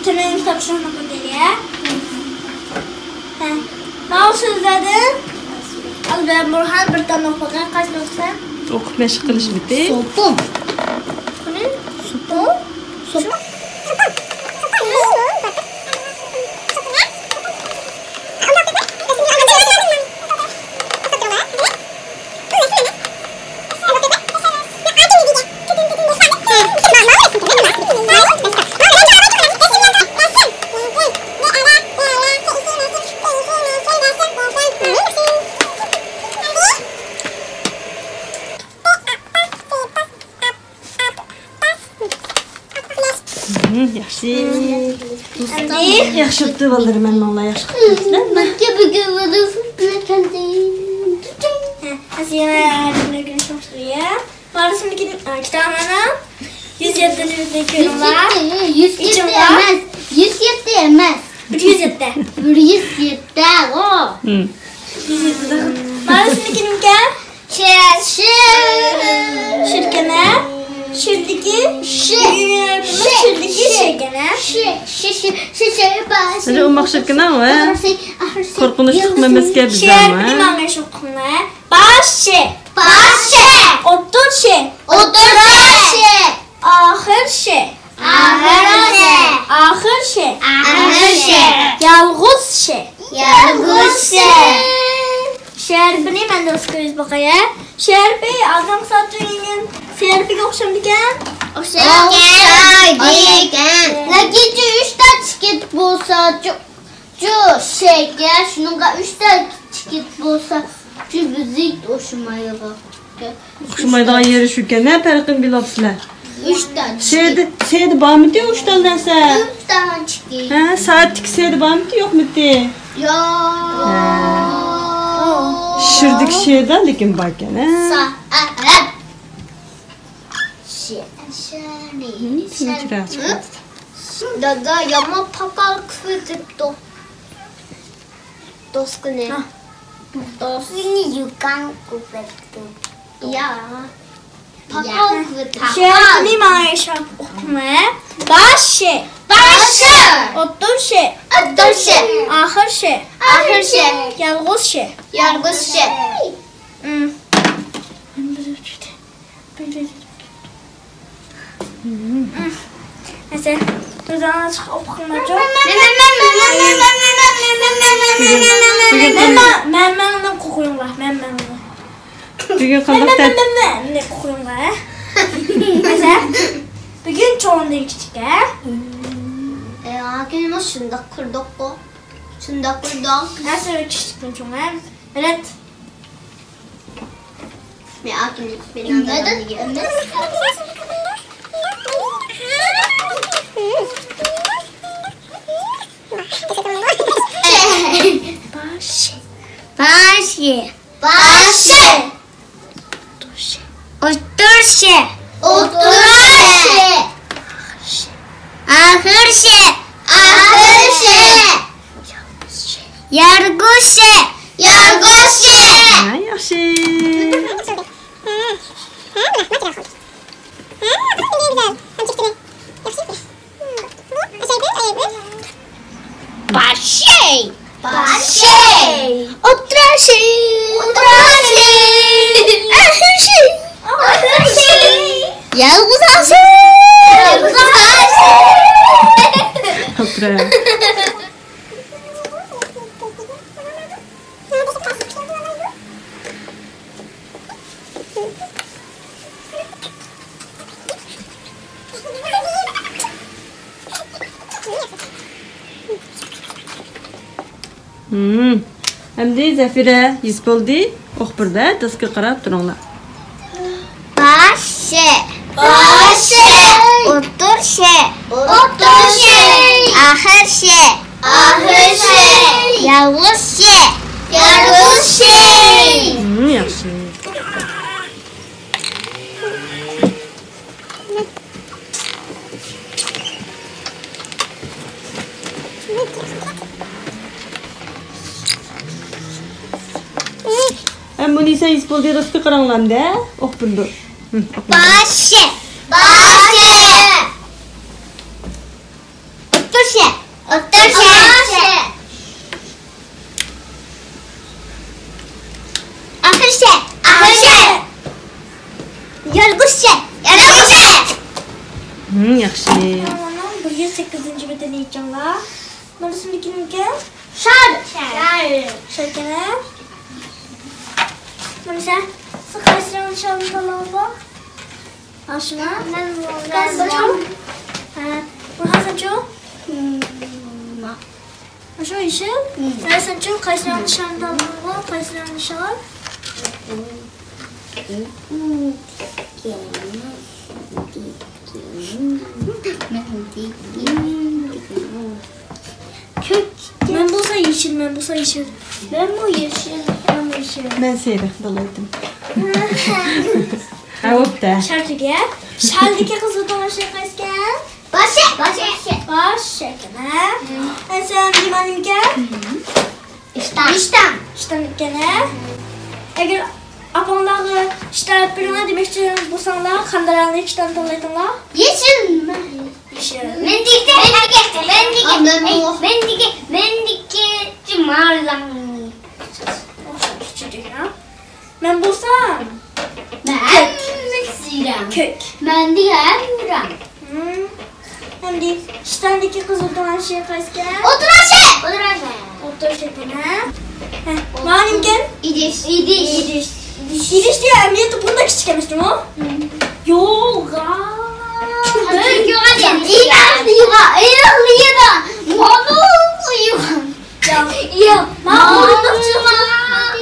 Tünün tapşırını kodeliye. Ne sözledin? Al ben Burhan bir tane okudan kaç noksan? Okup meşgul kılış bitti. Sopum. Ne? Sopum? Sopum. Yaxshi. Yaxshi o'tdi vallahi men onunla yaxshi. Hazinelerine görüşmüştürüyor. Varısını gidin kitabına 107. köyüm var. 107 emez. 107 emez. 107. 107 o. 107. Varısını gidin gel. Şirkene. Şirdeki. Şirdeki şirkene. Hadi o makşakına mı? Korkunç çıkmameske bizden Şer mi? benim anlaşılkına. Başı. Otur şey. Ahır şey. Yalğız şey. Şer benim ben de sıkıyız bakaya. Şer bey adam satıyorsun. Şer bey okşam diken. Gece 3'te tiket bulsa şununla 3'te tiket bulsa bizi hoşuma Hoşumaydıgan yeri şüken ne perkin bilapsılar. 3'te Şeydi bağ mı diyor 3'ten sen? 3'ten tiket. Ha, saatlik şeydi bağ mı diyor yok mu diyor? Şirdik şeyden lekin bakken ha. Daga yama papal kıvırdık doskune. Doskuni yukan kıvırdık. Ya. Papal kıvırdık. Şer benim anlaşılkına. Başı. Otur şey. Ahır şey. Yalğız şey. Neyse. Buradan açık okumayacağım. Ben kokuyum var. Bugün kandak tet. Ne kokuyum var. Neyse. Bugün çoğunda küçük ha. Akin şunda kırdık o. Nasıl küçük çoğunda? Evet. Akin benim de. Otur şey. Ahır şey. Yargı şey. Ha, yaxshi. Başey. Otur şey. Ahır şey. Yalgız şey. Otur. Hamdi Zafira yuz bo'ldi. O'qbirda dastga qarab turinglar. Başı. Otur şey. Ahır şey. Yalgız şey. Yaxshi. Munisa yuz bo'ldi dastga qaranglar-da. O'qbirda. Başı. Otur şey. 8. bedeni yiyeceğimler. Burası kimke? Şer. Şekene. Burası sıkıştıran şalındalar var. Aşına. Ben bakıyorum. Burası sanço. Aşağı yeşil. Ben sanço kaysıran şalındalar var. Kaysıran şal. Kök. Ben bulsa yeşil, ben bulsa yeşil. Ben bu yeşil, ben bu yeşil. Ben seyre dalaydım. Avop da. Şartıge. Şaldaki kızı dolaşıyor kaysken. Başı. Baş şekene. Sen limanım gel. İşten. İşten gene. Eğer apanları işte birine demek istiyorum bu sanlar kandıranı işten dolaydılar. Yeşil mi? Yeşil. Mendike. Cumarlan. Küçücük ya. Ben bulsam. Kök. Mendike. Hem de iştendeki kızı dolaşıyor kaysken. Otur Otur şekene. Benim gel. İdiş. İdiş diye emniyeti bunda küçük demiştim o. Yoga. Ya.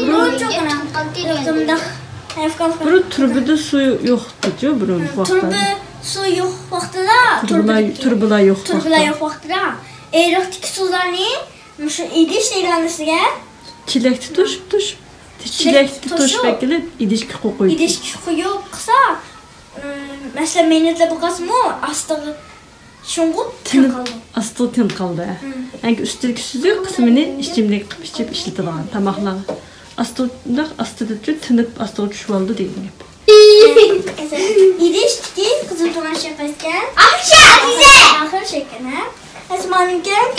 Burun çok önemli. Yaptığımda. Buru turbuda suyu yoktu diyor burun Turbu vaxtda. su yok vaxtıda. Turbula yok Turbula yok vaxtıda. Eğriktiki sularını şu idiş eylanışıga. Çilek tutuş. Çilek tutuş bekle idişki kokuyor. İdiş koyu kısa. Mesela menetle bu kasmı astığı şungu kaldı. Astığı tın kaldı. Yani üstelik süzü kısmını içimde pişip işletilen tamaklar. Astığı tınıp astığı çuvaldı değil mi? İdiş ki kızı dolaşıyor kaysken. Ahır şeklinde. Esmanın gel.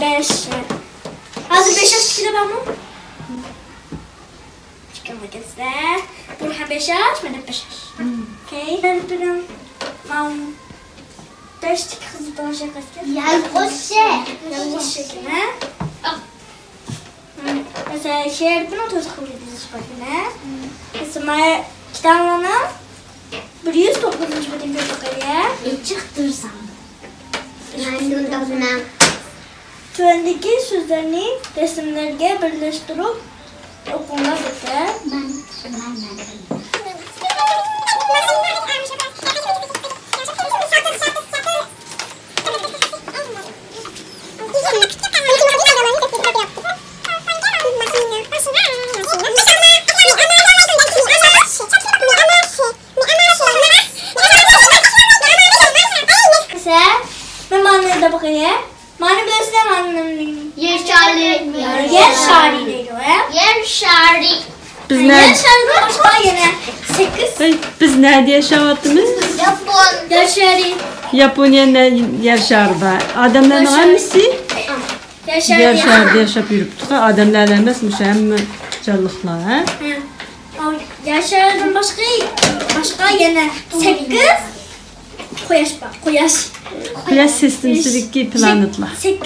5. Hazır 5 yaş kilo ben mi? Çıkama geçse. Burhan 5 yaş, ben de 5 yaş. Okey. Ben benim mam 5 kızı dolaşıyor kaysken. Yanlış şeklinde. Mesela şehir bunu toz kabul ediyoruz bakın. Mesela kitabına 109. bölüm bakaya. Çıktırsam. Töndeki sözlerini resimlerge birleştirip okunlar ise. Mesela ben manada bakaya. Mani bilirsin de mananın Yer şari. yer şari değil o ya. Yer şari. Biz Yer ne? şari başka yine 8. Biz nerede yaşavatımız? Japon. Yer şari. Japonya'da yaşarda. Adamların hangisi? Yer şari. Yaşarda yaşap yürüptük. Adamlarla emesmiş hem canlıklar. Ha? Yer şari'den başka yine 8. Koyaş bak. Koyaş. Kıyas sistemsideki planetler. 8.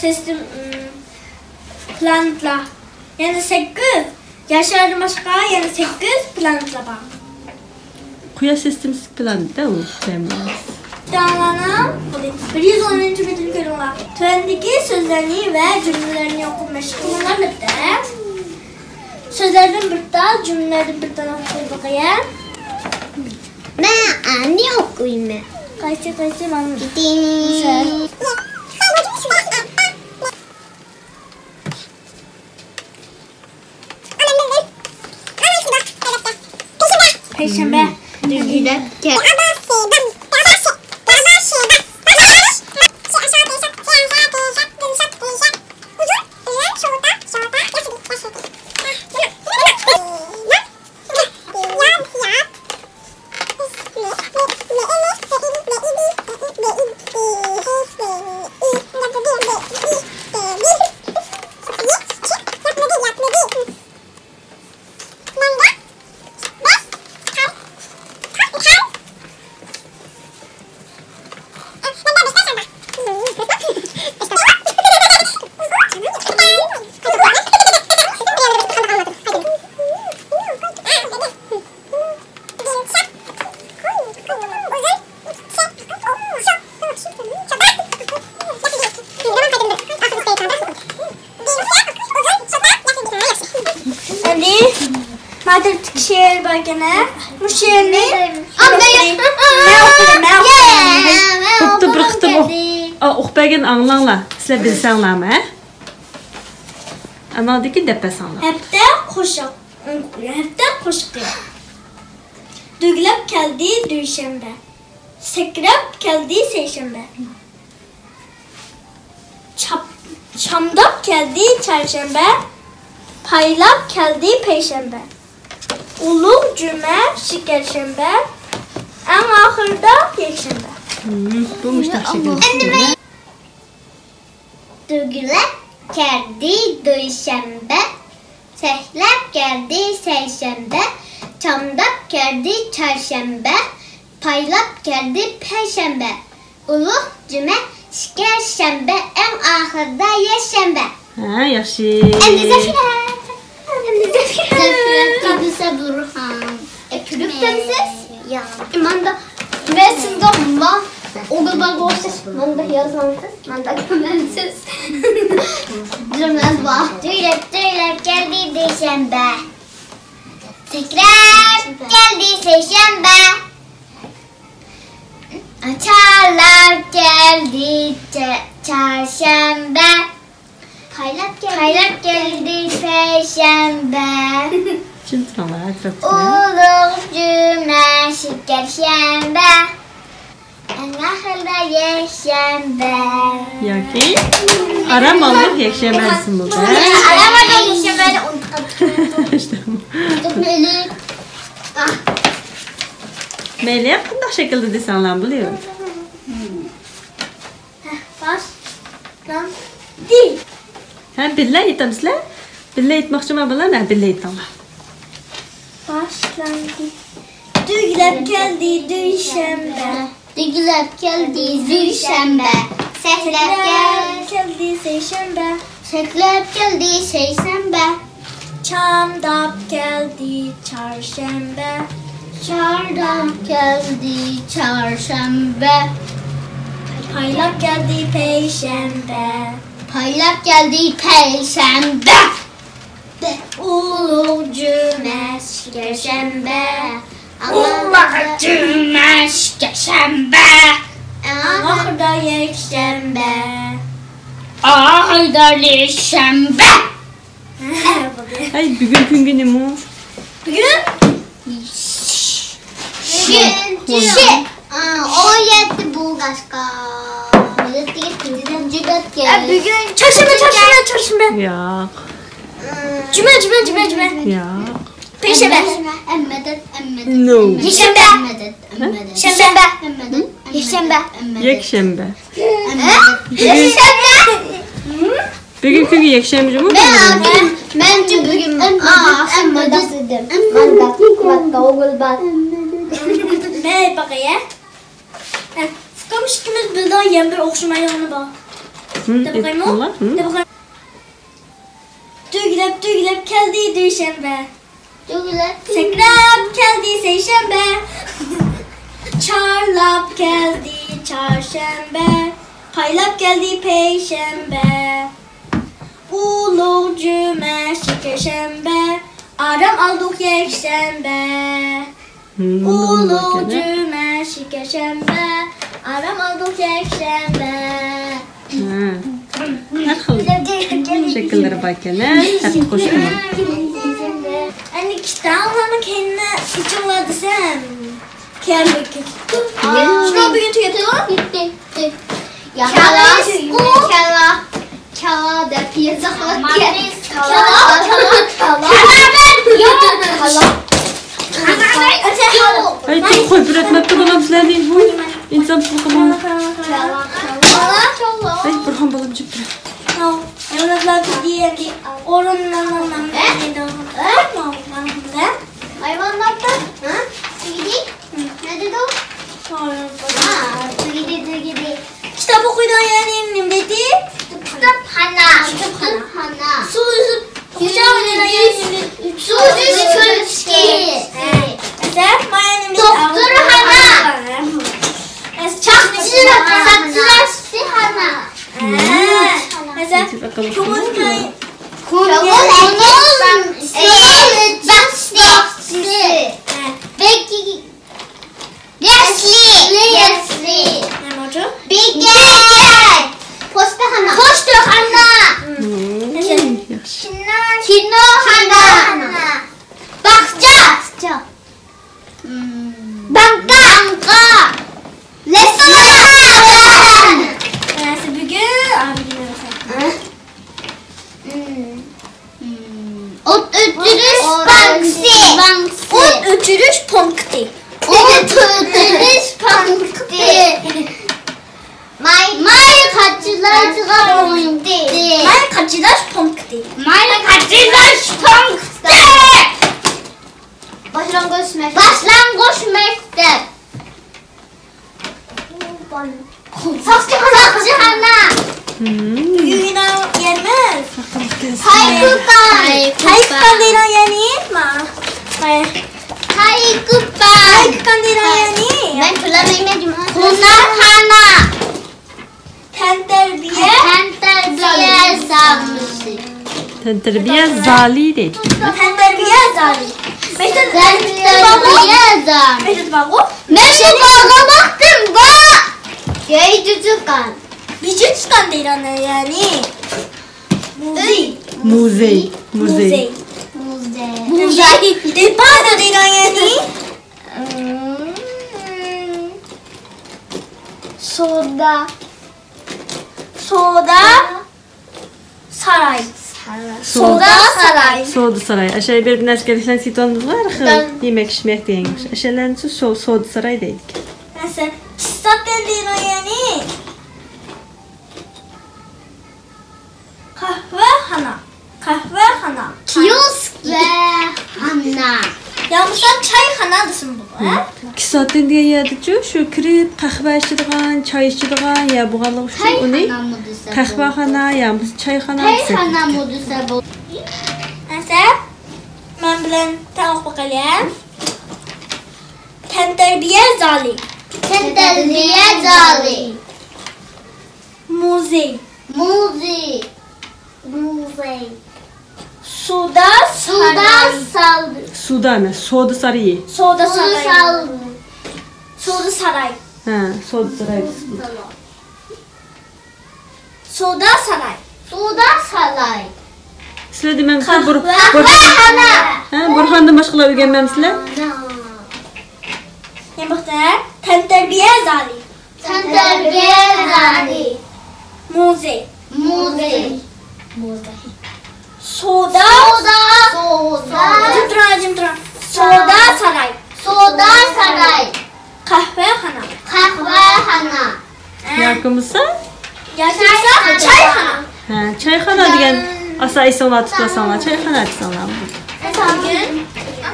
Sistem planetler. Yani 8. Yaşarlı başka yani 8 planetler var. Kıyas sistemsiz planet de o demler. Dağlanan 110. metin görüyorlar. Töndeki sözlerini ve cümlelerini okumaya bunlar bitti. Sözlerden bir daha, cümlelerden bir tane okuyup bakayım. Ben anne okuyayım mı? Kaysi ben Ding. Perşembe. Bir dakika. Matematik şiir bakana. Bu şiirini Bıktı bıktı bu. Oxbegen anlanla. Sizler bilsənlərmi, hə? Anadaki dəpəsənlər. Hepte koşak. Hepte koşak. Düglep geldi düşembe. Sekrep geldi seyşembe. Çamdap geldi çarşembe. Paylap geldi peşembe. Ulu cüme şikerşembe. En ahırda yekşembe. Bu müştəq şəkildə. Düglep geldi düşembe. Sehlep geldi seyşembe. Çamdap geldi çarşembe. Paylap geldi perşembe. Ulu cüme şikerşembe. En ahırda yeşembe. Hə, yaxşı. Emre Zafira. Zafira Burhan. Külüp temsiz. Ya. Manda. Ve siz de manda. O kadar boşsuz. Manda yazmansız. Manda gömlensiz. Cümlez var. Düylep geldi düşembe. Tekrar geldi seyşembe. Açarlar geldi çarşembe. Paylap geldi peşembe. Çıntıralar, hadi Ulu cüme şikerşembe. En ahırda yeşembe. Yaki. Aram alır, yekşəməlisin burada. Aramadan yeşembe. İşte bu. Tutmalı. Melek bundaq şəkildə desənlər biliyor. Değil. Hə, billə etəmsizlər? Billə etməkçimə bilən, mən billə etəmlər. Başlandı. Düglep geldi düşembe. Düglep geldi düşembe. Sehlep geldi seyşembe. geldi seyşembe. Çamdap geldi çarşembe. Çardam geldi çarşembe. Paylap geldi peşembe. Paylap geldi peşembe. Ulu cüme şikerşembe. Allah cüme şikerşembe. Ahırda yekşembe. Ahırda yeşembe. Ay, bugün günü mü? Bugün O yetti Bulgaçka. bugün çarşembe. Ya, Cüme. ya. Peşembe. No. Yeşembe. Şembe. Yeşembe. Yekşembe. Yeşembe. Bugün günü yekşembe mi? Bence bugün emmedet dedim. Ne bakaya? Sıkamış ikimiz birden yember okşamaya onu bak. De bakayım o. De bakayım. Düglep geldi düşembe. Sekrep geldi seyşembe. Çarlap geldi çarşembe. Paylap geldi peşembe. Ulu cüme şikerşembe. Aram aldık yekşembe. Ulu cüme şikerşembe. Aram aldık yekşembe. Hər xil şəkilləri bakana, hətta xoş olur. Anne kitabını kendine içimladı sen. Kendi şunu bir gün tüketim. Kala da piyasa Ay, çok koy, bir etməkdə dolam sizlərdir. İnsan sıxımı. Ay, Burhan balam cübdür. Evlatlar diye ki orunlarından Hayvanlardan. Gidi. Ne dedi o? Gidi. Kitap okuydan yani dedi. Kütüphane. Su yüzüp kuşağı oynayın. Su yüzüp Mesela mayanın Doktor Hana. Çakçı Hana. Mesela Bakalım. kumuz kayı. Onun Bahçesi. Belki Yesli. Ne mocu? Biget. Postahana. Yaxşı. Kinohana. Bakça. Banka. Restoran. Neyse bugün abi gidiyoruz. Ot ötürüş banksi. Ot ötürüş punkti. Ot ötürüş banksi. May kaçılaçılar punkti. May kaçıdaş punkti. May kaçılaç punkti. Başlangıç mektep. Sakçıhana. Yine yenmez. Haykupan. Haykan dira yani ma. Haykupan. Haykan dira yani. Ben fırlamayayım. Kunakhana. Tenterbiye. Tenterbiye zamlısı. Tenterbiye zali deydi. Tenterbiye zali. Mesut Tenterbiye zamlısı. Mesut babu. Ben bu bağa baktım ba. Yayıcıkan. Vücutskan dira ne yani. Muzey. Muzey. Muzey. Depado dira yani. Soda. Saray. Soda Saray. Soğudu saray. Aşağı bir nas gelişen sitonumuz var. Yemek içmek deyinmiş. Aşağıdan soğudu saray deydik. Nasıl? Çistaten dira yani. Kahvehana. Kiosk ve hana. Yalnızdan çayxanadısın bu. Ha? 2 saatden diye yadıcı şu kirip kahve içidigan, çay içidigan ya buğalık şu o ne? Kahvehana ya çayxana. Hana modusa bu. Nasıl? Ben bilen tavuk bakalım. Tenterbiye zali. Tenterbiye zali. Muzey. Muzi. Suda Sal. Suda mı? Soğudu sarayı. Soda Sal. saray. Soda saray. Ha, soğudu saray. Soda saray. Suda salay. Sizler dememsizler Hana. Burhan'dan başkalar öğrenmemsizler. Ne baktılar? Tenterbiye zali. Tenterbiye zali. Muzey. Muzi. Soda. Cimdra. Soda saray. Soda saray. Kahvehana. Kahvehana. Yakımızsa? Gerçekten çayxana. Ha, çayxana degan asayisi ona tutlasanlar. Çayxana etsanlar. Bugün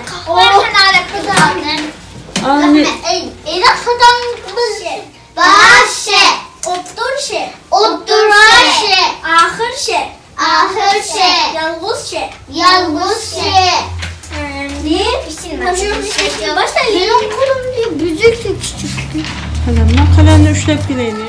Kahvehana kızanlar. Ani İla kızanlar. Başı. Otur Oturaşı. ahır şey, Yalnız şey. diye pişirmez. Başlayalım. Benim kolum değil, büzük de küçük. kalemle üçlep bileyim ya.